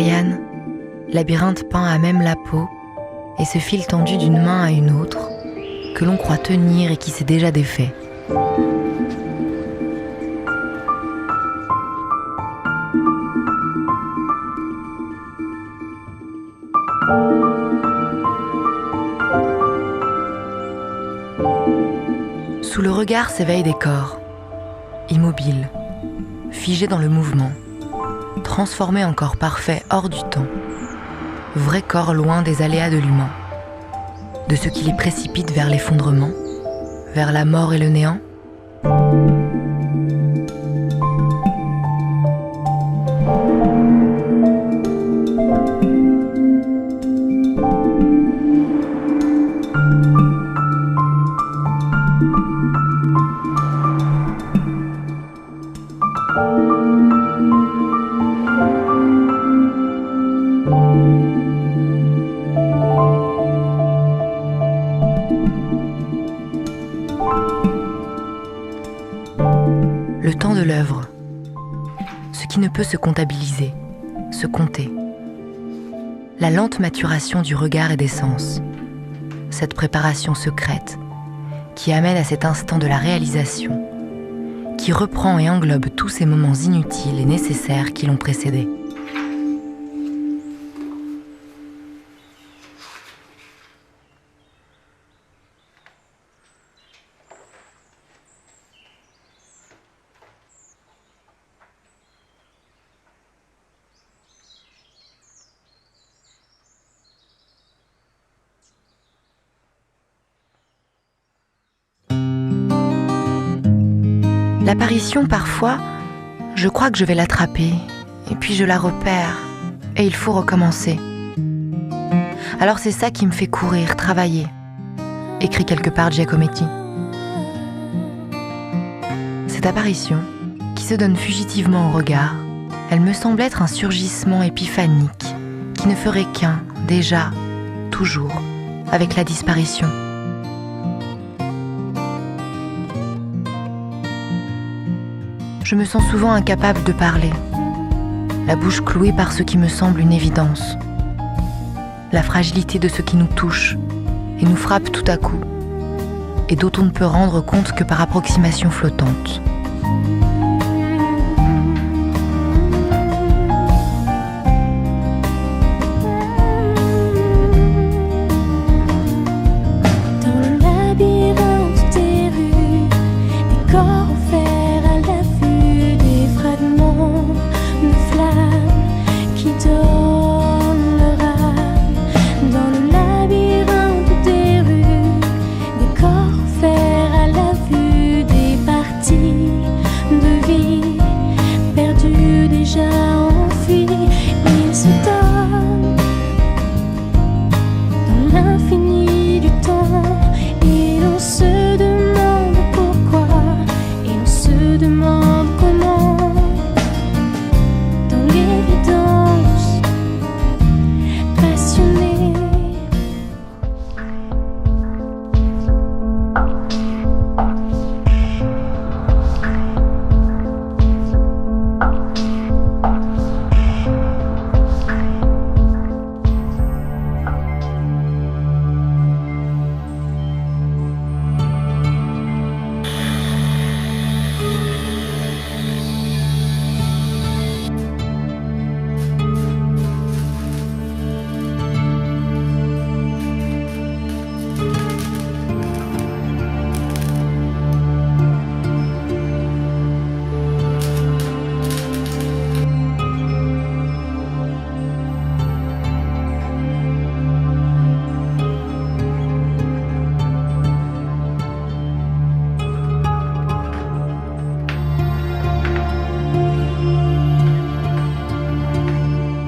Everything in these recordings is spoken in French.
Ariane, labyrinthe peint à même la peau et ce fil tendu d'une main à une autre que l'on croit tenir et qui s'est déjà défait. Sous le regard s'éveillent des corps, immobiles, figés dans le mouvement, transformés en corps parfaits hors du temps, vrais corps loin des aléas de l'humain, de ce qui les précipite vers l'effondrement, vers la mort et le néant. Le temps de l'œuvre, ce qui ne peut se comptabiliser, se compter. La lente maturation du regard et des sens, cette préparation secrète qui amène à cet instant de la réalisation, qui reprend et englobe tous ces moments inutiles et nécessaires qui l'ont précédé. L'apparition, parfois, je crois que je vais l'attraper, et puis je la repère, et il faut recommencer. Alors c'est ça qui me fait courir, travailler, écrit quelque part Giacometti. Cette apparition, qui se donne fugitivement au regard, elle me semble être un surgissement épiphanique, qui ne ferait qu'un, déjà, toujours, avec la disparition. Je me sens souvent incapable de parler, la bouche clouée par ce qui me semble une évidence, la fragilité de ce qui nous touche et nous frappe tout à coup, et dont on ne peut rendre compte que par approximation flottante.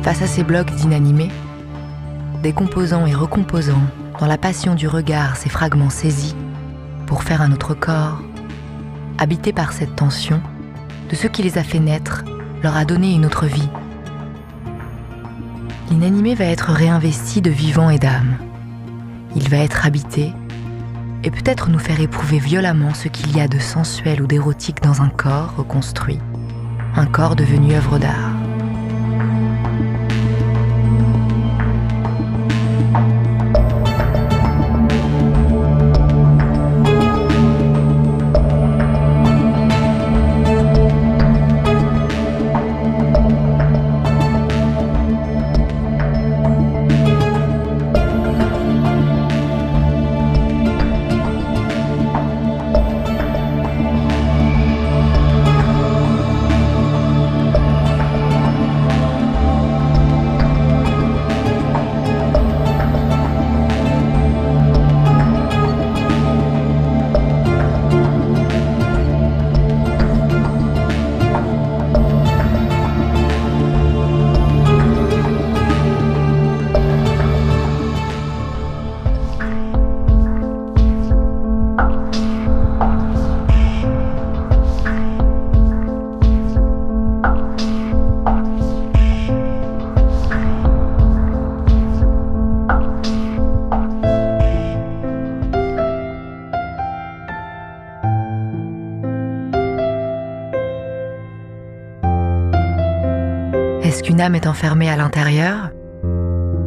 Face à ces blocs d'inanimés, décomposant et recomposant dans la passion du regard ces fragments saisis pour faire un autre corps, habités par cette tension, de ce qui les a fait naître, leur a donné une autre vie. L'inanimé va être réinvesti de vivant et d'âme. Il va être habité et peut-être nous faire éprouver violemment ce qu'il y a de sensuel ou d'érotique dans un corps reconstruit, un corps devenu œuvre d'art. lorsqu'une âme est enfermée à l'intérieur,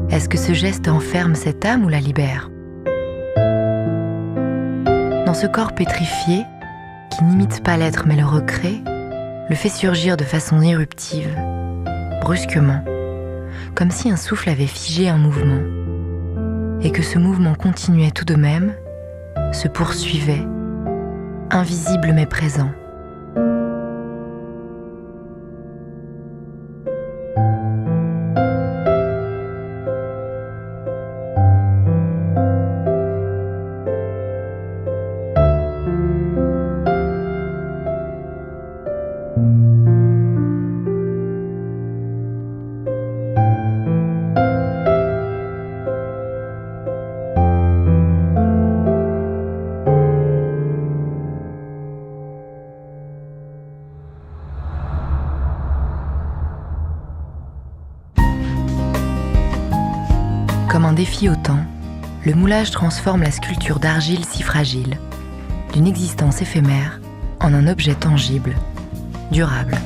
est-ce que ce geste enferme cette âme ou la libère ? Dans ce corps pétrifié, qui n'imite pas l'être mais le recrée, le fait surgir de façon éruptive, brusquement, comme si un souffle avait figé un mouvement, et que ce mouvement continuait tout de même, se poursuivait, invisible mais présent. Comme un défi au temps, le moulage transforme la sculpture d'argile si fragile, d'une existence éphémère, en un objet tangible, durable.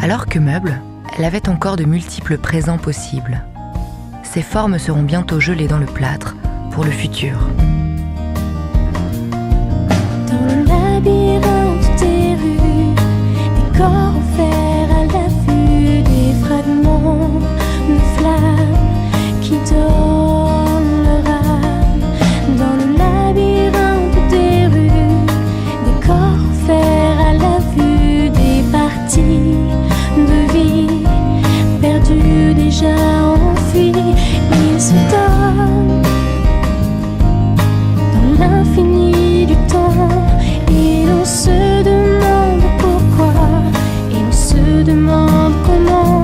Alors que meuble, elle avait encore de multiples présents possibles. Ses formes seront bientôt gelées dans le plâtre pour le futur. Dans le labyrinthe des rues, des corps offerts à la vue, des fragments de flammes qui donnent leur âme. Dans le labyrinthe des rues, des corps offerts à la vue, des parties de vie perdues déjà enfuies. Ils se donnent dans l'infini du temps, et l'on se demande pourquoi, et on se demande comment.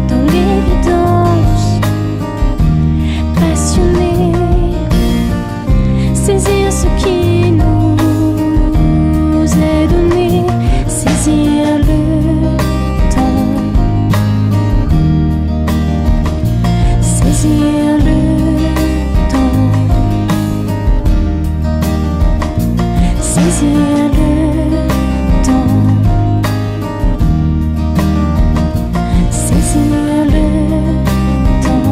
Dans l'évidence, passionné, saisir ce qui nous est donné, saisir le temps, saisir le temps, saisir le temps, saisir le temps.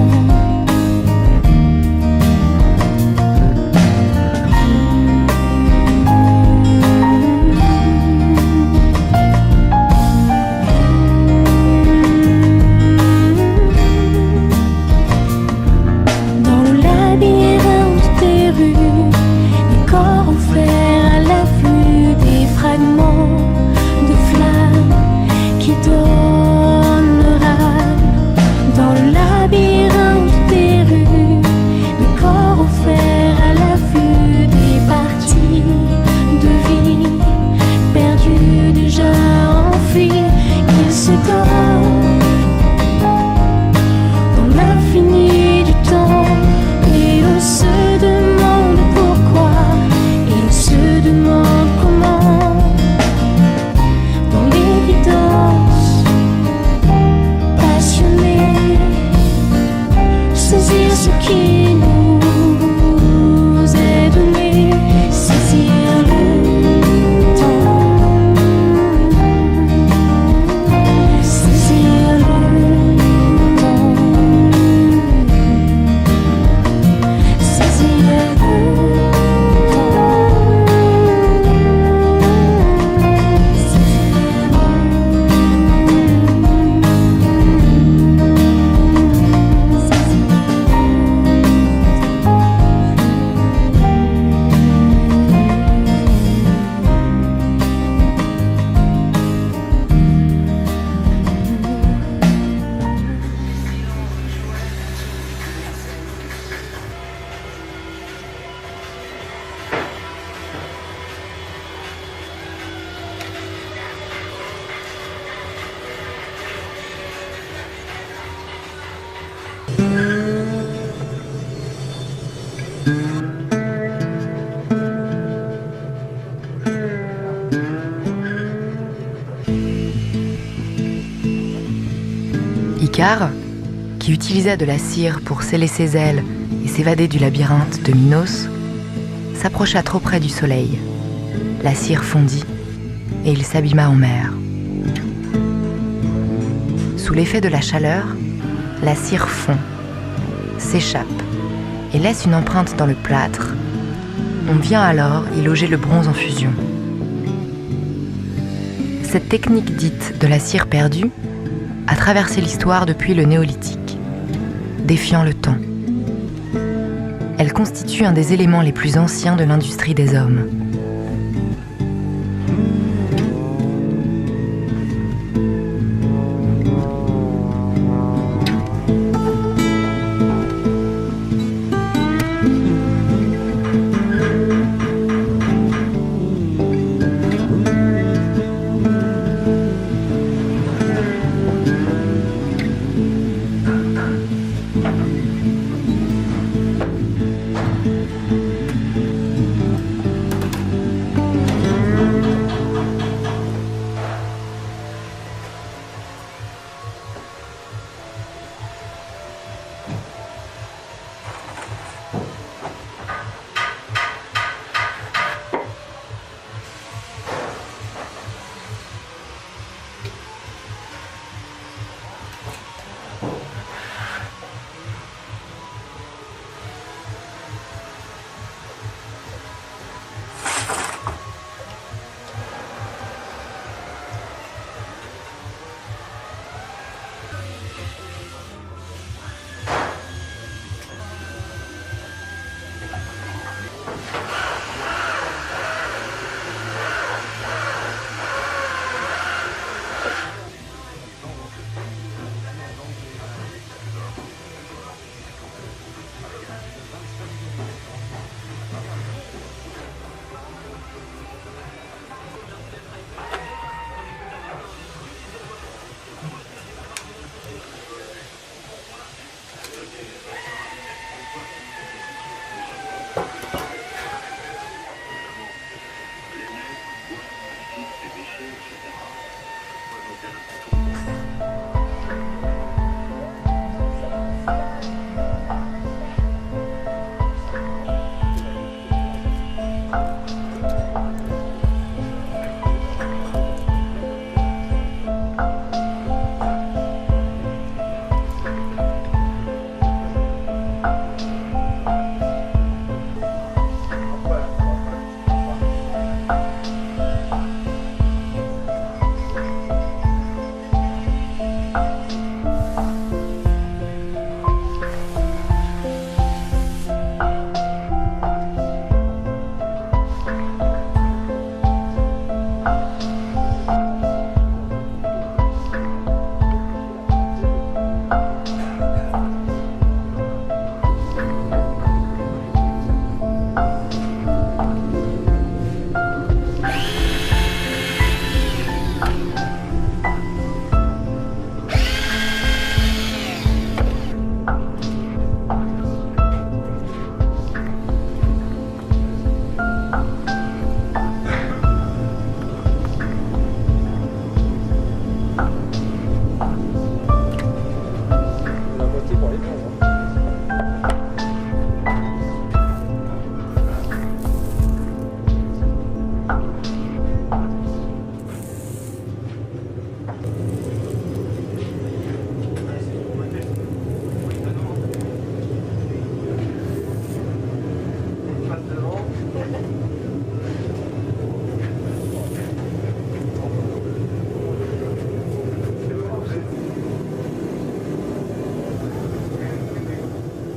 Dans le labyrinthe des rues, des corps offerts à la vue, des fragments de flammes qui donnent leur âme. Dans le labyrinthe des rues, des corps offerts à la vue, des parties de vie perdues déjà enfuies. Ils se donnent dans l'infini du temps, et on se demande pourquoi, et on se demande comment. Dans l'évidence, passionné, saisir ce qui nous est donné, saisir le temps, saisir le temps, saisir le Icare, qui utilisa de la cire pour sceller ses ailes et s'évader du labyrinthe de Minos, s'approcha trop près du soleil. La cire fondit et il s'abîma en mer. Sous l'effet de la chaleur, la cire fond, s'échappe et laisse une empreinte dans le plâtre. On vient alors y loger le bronze en fusion. Cette technique dite de la cire perdue a traversé l'histoire depuis le néolithique, défiant le temps. Elle constitue un des éléments les plus anciens de l'industrie des hommes.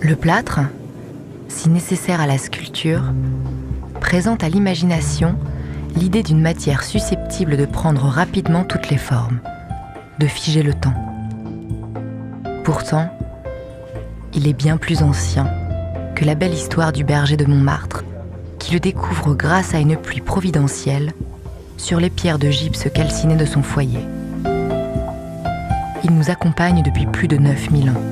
Le plâtre, si nécessaire à la sculpture, présente à l'imagination l'idée d'une matière susceptible de prendre rapidement toutes les formes, de figer le temps. Pourtant, il est bien plus ancien que la belle histoire du berger de Montmartre, qui le découvre grâce à une pluie providentielle sur les pierres de gypse calcinées de son foyer. Il nous accompagne depuis plus de 9000 ans.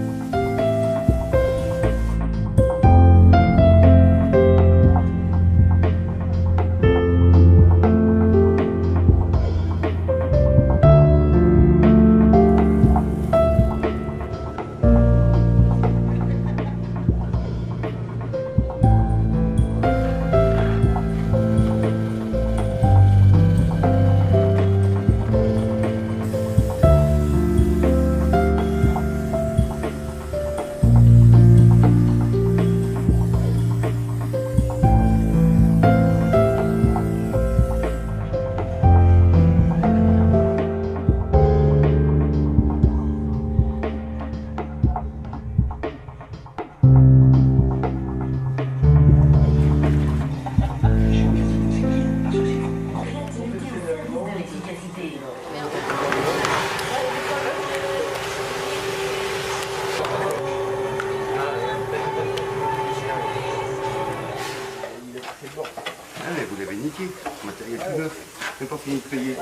n'ai pas fini de payer.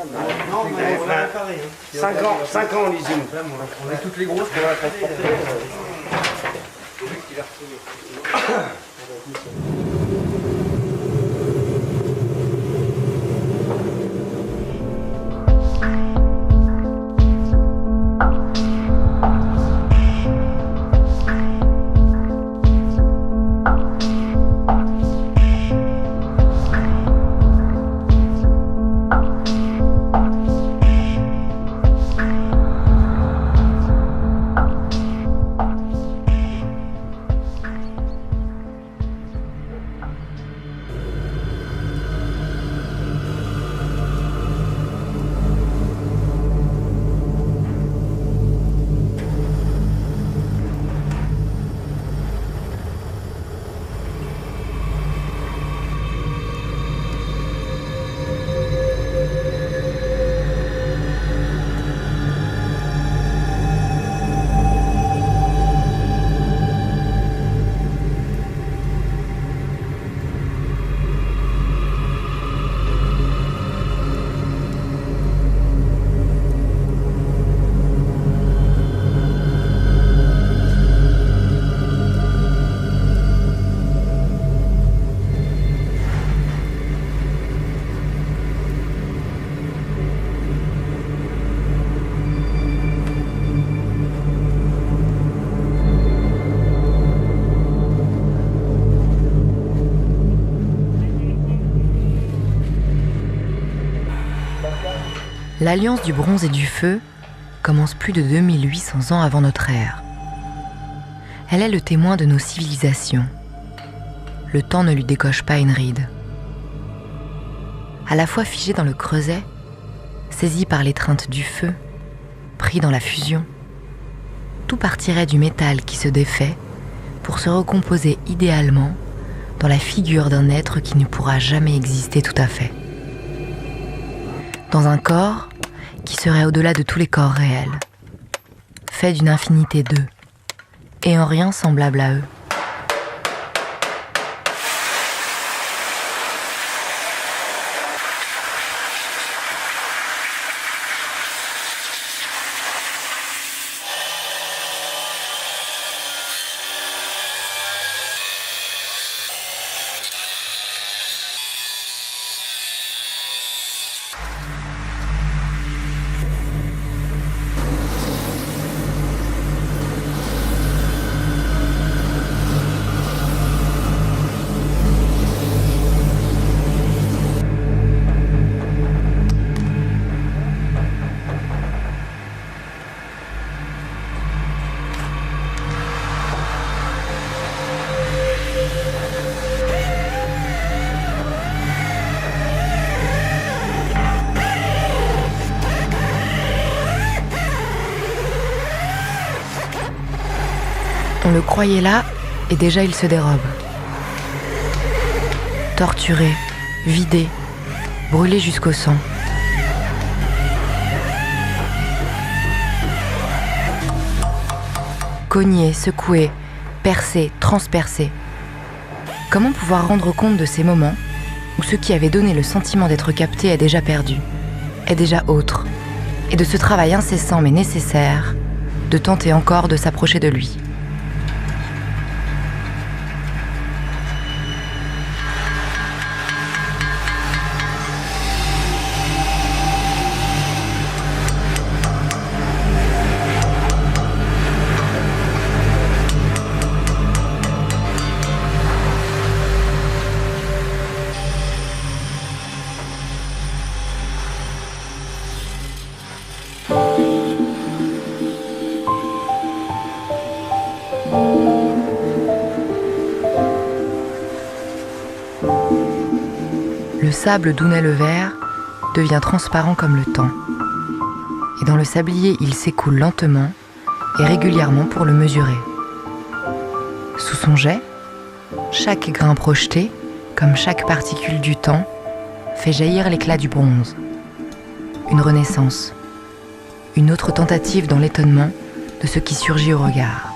Non, mais on a pareil. 5 ans en leasing. On a toutes les grosses qu'on va transporter. L'alliance du bronze et du feu commence plus de 2800 ans avant notre ère. Elle est le témoin de nos civilisations. Le temps ne lui décoche pas une ride. À la fois figé dans le creuset, saisi par l'étreinte du feu, pris dans la fusion, tout partirait du métal qui se défait pour se recomposer idéalement dans la figure d'un être qui ne pourra jamais exister tout à fait. Dans un corps qui serait au-delà de tous les corps réels, fait d'une infinité d'eux, et en rien semblable à eux. On le croyait là, et déjà il se dérobe. Torturé, vidé, brûlé jusqu'au sang. Cogné, secoué, percé, transpercé. Comment pouvoir rendre compte de ces moments où ce qui avait donné le sentiment d'être capté est déjà perdu, est déjà autre, et de ce travail incessant mais nécessaire de tenter encore de s'approcher de lui. Le sable d'où naît le verre devient transparent comme le temps. Et dans le sablier, il s'écoule lentement et régulièrement pour le mesurer. Sous son jet, chaque grain projeté, comme chaque particule du temps, fait jaillir l'éclat du bronze. Une renaissance, une autre tentative dans l'étonnement de ce qui surgit au regard.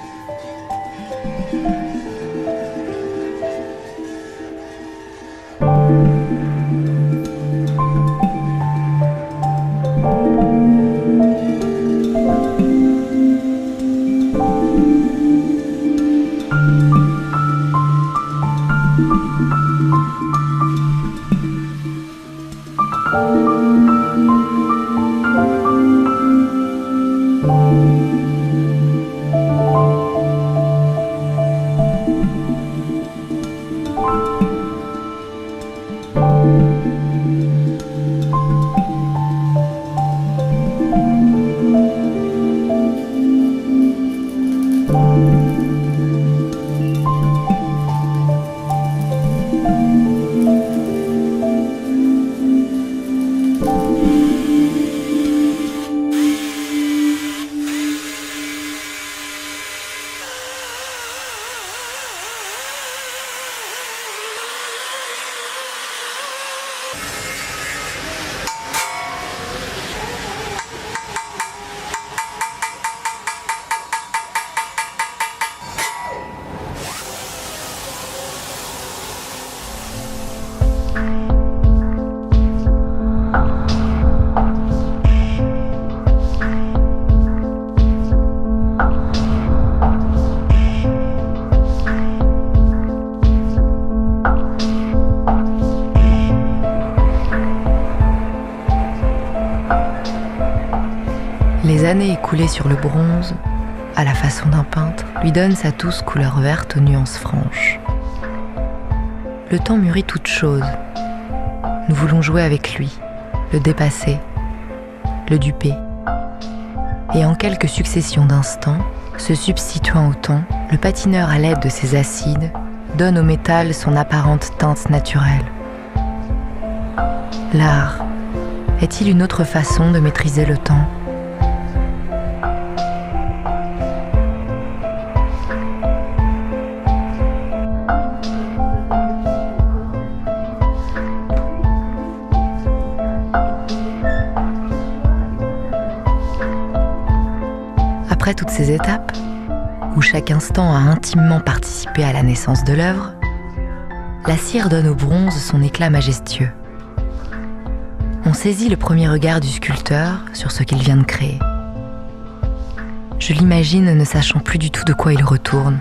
journée écoulée sur le bronze, à la façon d'un peintre, lui donne sa douce couleur verte aux nuances franches. Le temps mûrit toute chose. Nous voulons jouer avec lui, le dépasser, le duper. Et en quelques successions d'instants, se substituant au temps, le patineur à l'aide de ses acides donne au métal son apparente teinte naturelle. L'art est-il une autre façon de maîtriser le temps ? Après toutes ces étapes, où chaque instant a intimement participé à la naissance de l'œuvre, la cire donne au bronze son éclat majestueux. On saisit le premier regard du sculpteur sur ce qu'il vient de créer. Je l'imagine ne sachant plus du tout de quoi il retourne.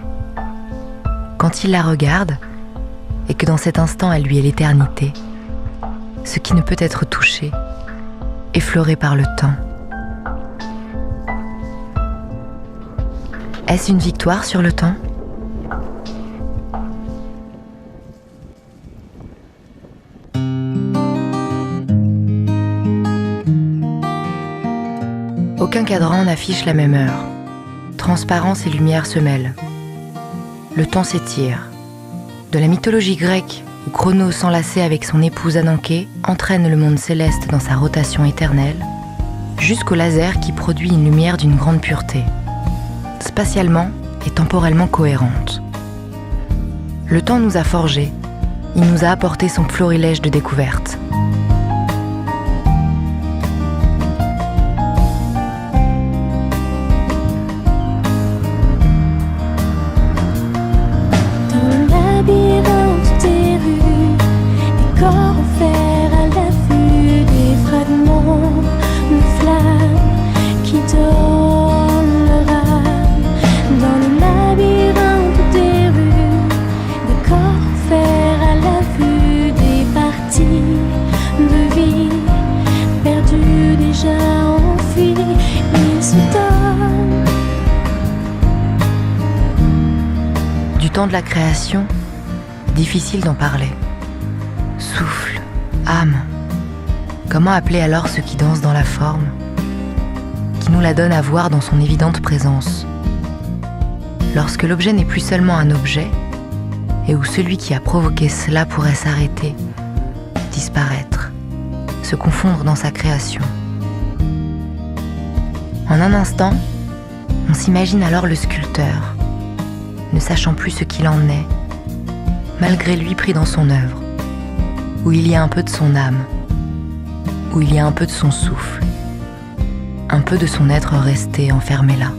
Quand il la regarde, et que dans cet instant elle lui est l'éternité, ce qui ne peut être touché, effleuré par le temps. Est-ce une victoire sur le temps ? Aucun cadran n'affiche la même heure. Transparence et lumière se mêlent. Le temps s'étire. De la mythologie grecque, où Cronos s'enlaçait avec son épouse Ananké entraîne le monde céleste dans sa rotation éternelle, jusqu'au laser qui produit une lumière d'une grande pureté, spatialement et temporellement cohérente. Le temps nous a forgés, il nous a apporté son florilège de découvertes. Dans le labyrinthe des rues, des corps offerts à la vue, des fragments de flammes qui donnent leur âme. Dans le labyrinthe des rues, des corps offerts à la vue, des parties de vie perdues déjà enfuies, ils se donnent. Du temps de la création, difficile d'en parler. Souffle, âme. Comment appeler alors ce qui danse dans la forme, qui nous la donne à voir dans son évidente présence ? Lorsque l'objet n'est plus seulement un objet, et où celui qui a provoqué cela pourrait s'arrêter, disparaître, se confondre dans sa création. En un instant, on s'imagine alors le sculpteur, ne sachant plus ce qu'il en est, malgré lui pris dans son œuvre, où il y a un peu de son âme, où il y a un peu de son souffle, un peu de son être resté enfermé là.